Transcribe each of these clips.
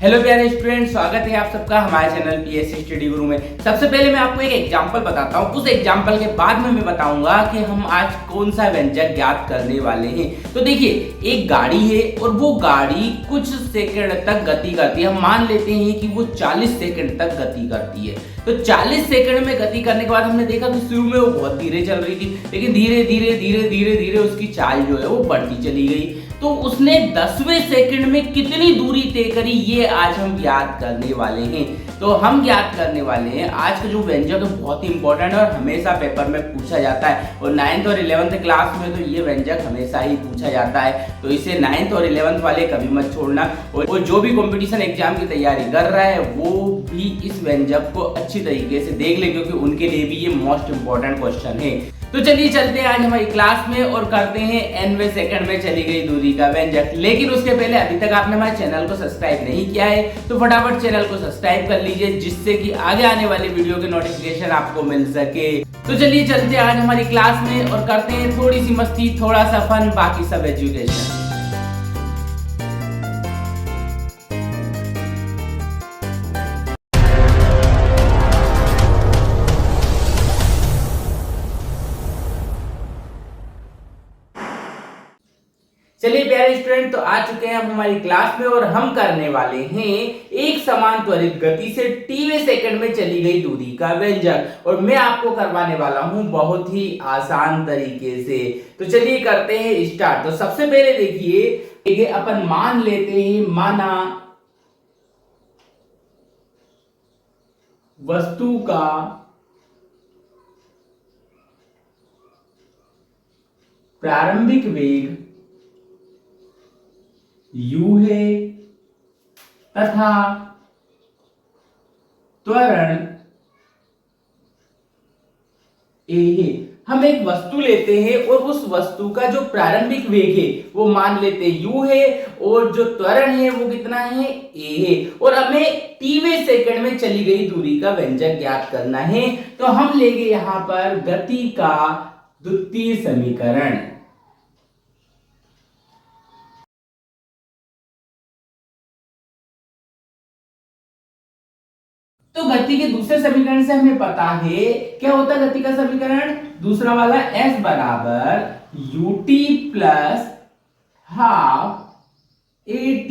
Hello प्यारे student, स्वागत है आप सबका हमारे चैनल पीएससी स्टडी गुरु में। सबसे पहले मैं आपको एक एग्जांपल बताता हूँ। उस एग्जांपल के बाद में मैं बताऊंगा कि हम आज कौन सा व्यंजक ज्ञात करने वाले हैं। तो देखिए, एक गाड़ी है और वो गाड़ी कुछ सेकंड तक गति करती है। हम मान लेते हैं कि वो 40 सेकंड तक गति करती है। तो 40 सेकंड में गति करने के बाद हमने देखा कि शुरू में वो बहुत धीरे चल रही थी, लेकिन धीरे धीरे धीरे धीरे धीरे उसकी चाल जो है वो बढ़ती चली गई। तो उसने 10वें सेकंड में कितनी दूरी तय करी, ये आज हम ज्ञात करने वाले हैं। तो हम ज्ञात करने वाले हैं आज का जो व्यंजक है, बहुत ही इंपॉर्टेंट है और हमेशा पेपर में पूछा जाता है। और 9th और 11th क्लास में तो ये व्यंजक हमेशा ही पूछा जाता है। तो इसे 9th और 11th वाले कभी मत छोड़ना। और जो भी कंपटीशन एग्जाम की तैयारी कर रहा है वो भी इस व्यंजक को अच्छी तरीके से देख ले, क्योंकि उनके लिए भी ये मोस्ट इंपॉर्टेंट क्वेश्चन है। तो चलिए चलते हैं आज हमारी क्लास में और करते हैं nवें सेकंड में चली गई दूरी का व्यंजक। लेकिन उसके पहले अभी तक आपने हमारे चैनल को सब्सक्राइब नहीं किया है तो फटाफट चैनल को सब्सक्राइब कर लीजिए, जिससे कि आगे आने वाली वीडियो के नोटिफिकेशन आपको मिल सके। तो चलिए चलते हैं आज हमारी क्लास में और करते हैं थोड़ी सी मस्ती, थोड़ा सा फन, बाकी सब एजुकेशन। चलिए प्यारे स्टूडेंट, तो आ चुके हैं हम हमारी क्लास में और हम करने वाले हैं एक समान त्वरित गति से tवें सेकंड में चली गई दूरी का व्यंजक। और मैं आपको करवाने वाला हूं बहुत ही आसान तरीके से। तो चलिए करते हैं स्टार्ट। तो सबसे पहले देखिए, अपन मान लेते हैं, माना वस्तु का प्रारंभिक वेग u है तथा त्वरण a है। हम एक वस्तु लेते हैं और उस वस्तु का जो प्रारंभिक वेग है वो मान लेते हैं u है और जो त्वरण है वो कितना है, a है। और हमें tवें सेकंड में चली गई दूरी का व्यंजक ज्ञात करना है। तो हम लेंगे यहां पर गति का द्वितीय समीकरण। तो गति के दूसरे समीकरण से हमें पता है क्या होता है गति का समीकरण, दूसरा वाला s बराबर ut plus half at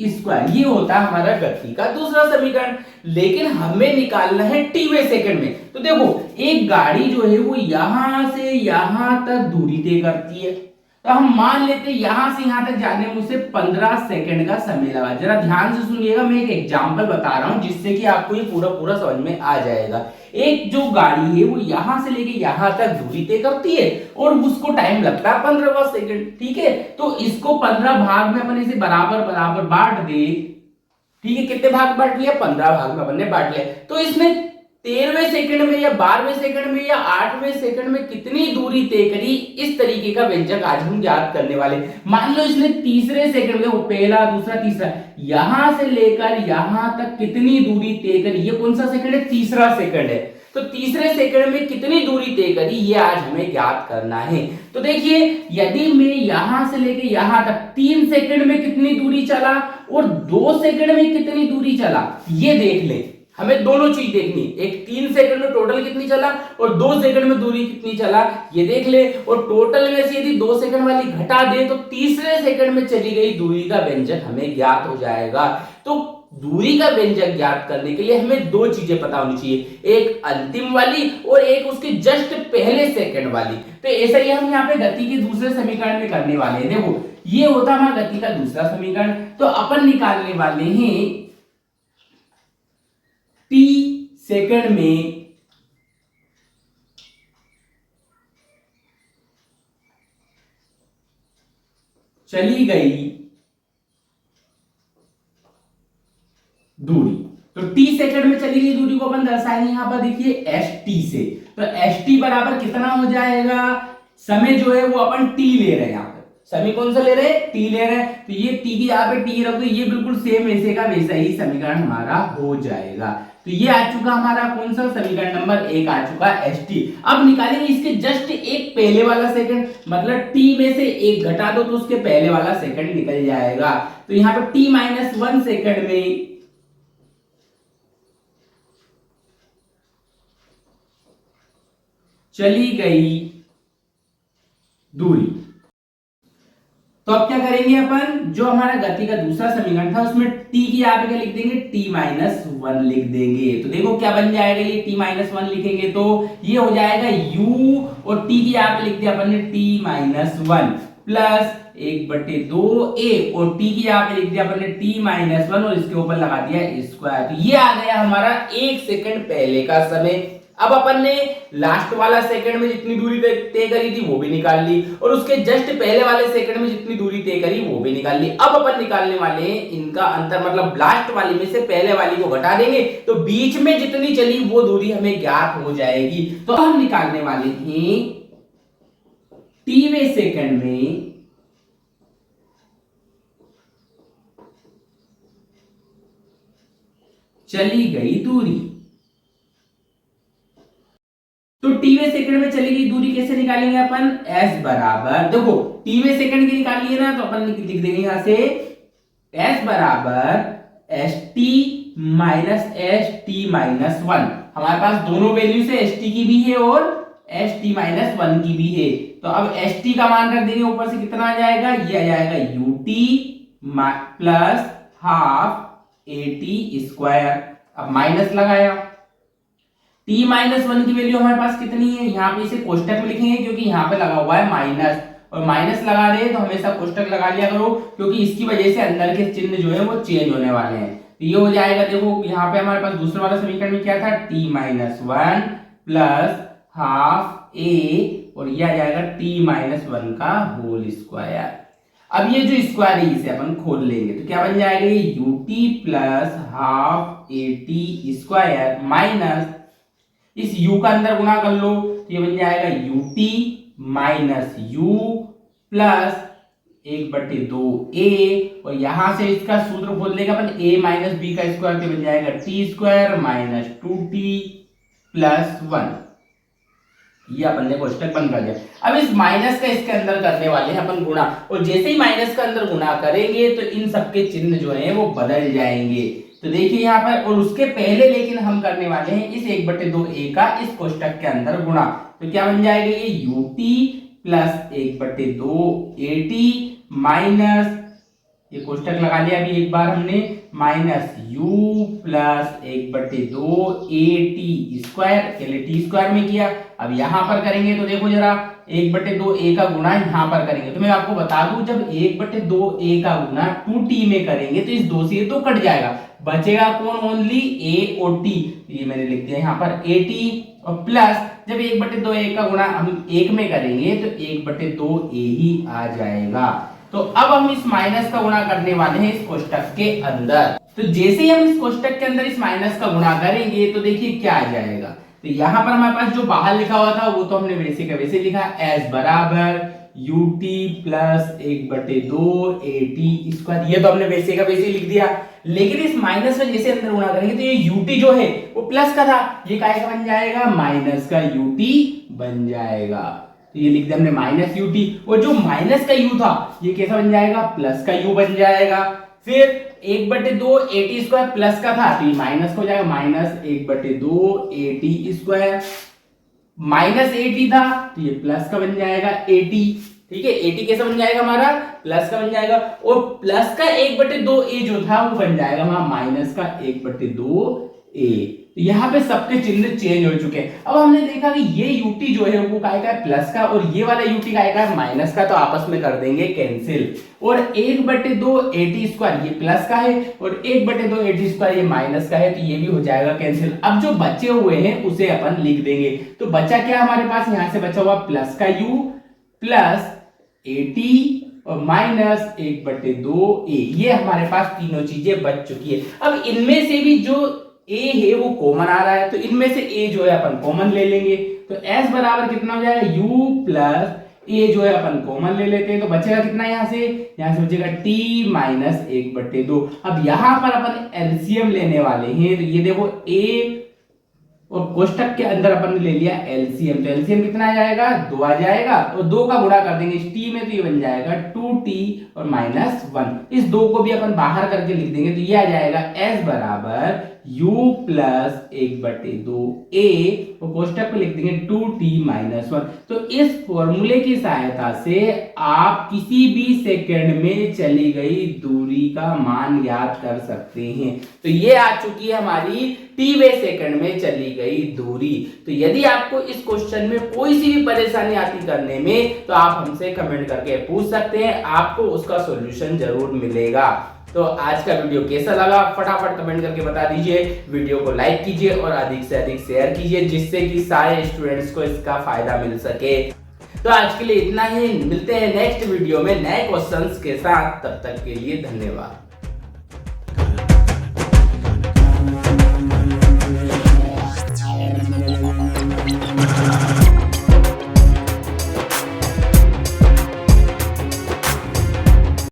square, ये होता है हमारा गति का दूसरा समीकरण। लेकिन हमें निकालना है tवें सेकंड में। तो देखो, एक गाड़ी जो है वो यहां से यहां तक दूरी तय करती है। तो हम मान लेते हैं यहां से यहां तक जाने में उसे 15 सेकंड का समय लगा। जरा ध्यान से सुनिएगा, मैं एक एग्जांपल बता रहा हूं जिससे कि आपको ये पूरा समझ में आ जाएगा। एक जो गाड़ी है वो यहां से लेके यहां तक दूरी तय करती है और उसको टाइम लगता है 15 सेकंड। ठीक है, तो इसको 15 भाग में अपन इसे बराबर बराबर बांट दे। ठीक है, कितने भाग बांट लिया, 15 भाग में अपन ने बांट लिया। तो इसमें 13वें सेकंड में या 12वें सेकंड में या 8वें सेकंड में कितनी दूरी तय करी, इस तरीके का व्यंजक आज हम ज्ञात करने वाले। मान लो इसने तीसरे सेकंड में, वो पहला दूसरा तीसरा, यहां से लेकर यहां तक कितनी दूरी तय करी। ये कौन सा सेकंड है, तीसरा सेकंड है। तो तीसरे सेकंड में कितनी दूरी तय करी, ये आज हमें ज्ञात करना है। तो देखिए, यदि मैं यहां से लेके यहां तक 3 सेकंड में कितनी दूरी चला और 2 सेकंड में कितनी दूरी चला, ये देख ले। हमें दोनों चीज देखनी, एक 3 सेकंड में टोटल कितनी चला और 2 सेकंड में दूरी कितनी चला, ये देख ले। और टोटल में से यदि 2 सेकंड वाली घटा दे तो तीसरे सेकंड में चली गई दूरी का व्यंजक हमें ज्ञात हो जाएगा। तो दूरी का व्यंजक ज्ञात करने के लिए हमें दो चीजें पता होनी चाहिए, एक अंतिम वाली और एक उसके जस्ट पहले सेकंड वाली। तो ऐसा ही हम यहाँ पे गति के दूसरे समीकरण में करने वाले हैं। देखो, ये होता हमारा गति का दूसरा समीकरण। तो अपन निकालने वाले हैं t सेकंड में चली गई दूरी। तो t सेकंड में चली गई दूरी को अपन दर्शाएंगे यहां पर, देखिए st से। तो st बराबर कितना हो जाएगा, समय जो है वो अपन t ले रहे हैं यहां पर। समय कौन सा ले रहे हैं, t ले रहे हैं। तो ये t की यहाँ पे t रख दो, ये बिल्कुल सेम ऐसे का वैसा ही समीकरण हमारा हो जाएगा। तो ये आ चुका हमारा कौन सा समीकरण नंबर 1 आ चुका st। अब निकालेंगे इसके जस्ट एक पहले वाला सेकंड, मतलब t में से एक घटा दो तो उसके पहले वाला सेकंड निकल जाएगा। तो यहाँ पे t-1 सेकंड में चली गई दूरी। तो अब क्या करेंगे अपन, जो हमारा गति का दूसरा समीकरण था उसमें t की यहाँ पे क्या लिख देंगे, t-1 लिख देंगे। तो देखो क्या बन जाएगा, ये t-1 लिखेंगे तो ये हो जाएगा u, और t की यहाँ पे लिख दिया अपन ने t-1 प्लस 1/2a, और t की यहाँ पे लिख दिया अपन ने t-1 और इसके ऊपर लगा दिया स्क्वायर। तो ये आ गया हमारा 1 सेकंड पहले का समय। अब अपन ने लास्ट वाला सेकंड में जितनी दूरी तय करी थी वो भी निकाल ली, और उसके जस्ट पहले वाले सेकंड में जितनी दूरी तय करी वो भी निकाल ली। अब अपन निकालने वाले हैं इनका अंतर, मतलब लास्ट वाली में से पहले वाली को घटा देंगे तो बीच में जितनी चली वो दूरी हमें ज्ञात हो जाएगी। तो हम निकालने वाले हैं टीवें सेकंड में चली गई दूरी। तो टीवे सेकंड में चली गई दूरी कैसे निकालेंगे अपन, s बराबर, देखो टीवे सेकंड की निकाल लिए ना, तो अपन लिख देंगे यहां से s बराबर st माइनस st-1। हमारे पास दोनों वैल्यू से st की भी है और st-1 की भी है। तो अब st का मान रख देंगे ऊपर से, कितना आ जाएगा, ये आ जाएगा ut plus half at square. अब माइनस लगाया, t-1 की वैल्यू हमारे पास कितनी है, यहाँ पे इसे कोष्टक में लिखेंगे क्योंकि यहाँ पे लगा हुआ है माइनस, और माइनस लगा रहे हैं तो हमेशा कोष्टक लगा लिया करो, क्योंकि इसकी वजह से अंदर के चिन्ह जो है वो चेंज होने वाले हैं। तो ये हो जाएगा, देखो यहाँ पे हमारे पास दूसरा वाला समीकरण में क्या था, t-1 प्लस हाफ a, और ये आ जाएगा t-1 का होल स्क्वायर। अब ये जो स्क्वायर है इसे अपन खोल लेंगे तो क्या बन जाएगा, ये ut plus half at square minus इस u का अंदर गुणा कर लो तो ये बन जाएगा ut minus u plus 1/2a, और यहां से इसका सूत्र खोल लेगा अपन a माइनस b का स्क्वायर, तो बन जाएगा t square minus 2t plus 1। ये अपन ने कोष्टक बंद कर दिया। अब इस माइनस का इसके अंदर करने वाले हैं अपन गुणा, और जैसे ही माइनस का अंदर गुणा करेंगे तो इन सबके चिन्ह जो है वो बदल जाएंगे। तो देखिए यहाँ पर, और उसके पहले लेकिन हम करने वाले हैं इस 1/2a का इस कोष्टक के अंदर गुणा, तो क्या बन जाएगा, ये ut प्लस 1/2at माइनस, ये कोष्टक लगा लिया अभी एक बार हमने, minus u plus 1/2at square, पहले t स्क्वायर में किया, अब यहां पर करेंगे तो देखो जरा 1/2a का गुणा यहां पर करेंगे, तो मैं आपको बता दूं जब 1/2a का गुणा 2t में करेंगे तो इस 2 से ये तो कट जाएगा, बचेगा कौन, ओनली a और t। ये मैंने लिख दिया यहाँ पर at, और प्लस जब 1/2a का गुणा हम 1 में करेंगे तो 1/2a ही आ जाएगा। तो अब हम इस माइनस का गुणा करने वाले हैं इस कोष्टक के अंदर। तो जैसे ही हम इस कोष्टक के अंदर इस माइनस का गुणा करेंगे तो देखिए क्या आ जाएगा, तो यहां पर हमारे पास जो बाहर लिखा हुआ था वो तो हमने वैसे का वैसे लिखा, s बराबर ut प्लस 1/2at स्क्वायर, ये तो हमने वैसे का वैसे लिख दिया। लेकिन इस माइनस में जैसे अंदर गुणा करेंगे तो ये ut जो है वो प्लस का था, ये काय का बन जाएगा, माइनस का ut बन जाएगा। तो ये लिख दिया हमने माइनस ut, और जो माइनस का u था ये कैसा बन जाएगा, प्लस का u बन जाएगा। फिर 1/2at स्क्वायर प्लस का था तो ये माइनस हो जाएगा, माइनस 1/2at स्क्वायर, माइनस 80 था तो ये प्लस का बन जाएगा 80। ठीक है, 80 कैसा बन जाएगा हमारा, प्लस का बन जाएगा, और प्लस का 1/2a जो था वो बन जाएगा हमारा माइनस का 1/2a। तो यहाँ पे सबके चिन्ह चेंज हो चुके हैं। अब हमने देखा कि ये ut जो है वो काय का है, प्लस का, और ये वाला ut काय का है, माइनस का, तो आपस में कर देंगे कैंसिल। और 1/2at स्क्वायर ये प्लस का है और 1/2at स्क्वायर ये माइनस का है, तो ये भी हो जाएगा कैंसिल। अब जो बचे हुए हैं उसे अपन लिख देंगे। तो बचा क्या हमारे पास, यहाँ से बचा हुआ प्लस का u प्लस at और माइनस 1/2a, ये हमारे पास तीनों चीजें बच चुकी है। अब इनमें से भी जो a है वो कॉमन आ रहा है, तो इनमें से a जो है अपन कॉमन ले लेंगे, तो s बराबर कितना हो जाएगा, u प्लस a जो है अपन कॉमन ले लेते हैं, तो बचेगा कितना, यहाँ से बचेगा t माइनस 1/2। अब यहाँ पर अपन एलसीएम लेने वाले हैं, तो ये देखो a और कोष्टक के अंदर अपन ने ले लिया एलसीएम, तो एलसीएम कितना आ जाएगा, 2 आ जाएगा, और 2 का गुणा कर देंगे इस t में तो ये बन जाएगा 2t 2t और -1। इस दो को भी अपन बाहर करके लिख देंगे तो ये आ जाएगा s बराबर u प्लस 1/2a और कोष्टक पे लिख देंगे 2t-1। तो इस फॉर्मूले की सहायता से आप किसी भी सेकंड में चली गई दूरी का मान याद कर सकते हैं। तो ये आ चुकी है हमारी tवें सेकंड में चली गई दूरी। तो यदि आपको इस क्वेश्चन में कोई सी भी परेशानी आती करने में तो आप हमसे कमेंट करके पूछ सकते हैं, आपको उसका सॉल्यूशन जरूर मिलेगा। तो आज का वीडियो कैसा लगा फटाफट कमेंट करके बता दीजिए, वीडियो को लाइक कीजिए और अधिक से अधिक शेयर कीजिए जिससे कि सारे स्टूडेंट्स को इसका फायदा मिल सके। तो आज के लिए इतना ही, मिलते हैं नेक्स्ट वीडियो में नए क्वेश्चंस के साथ, तब तक के लिए धन्यवाद।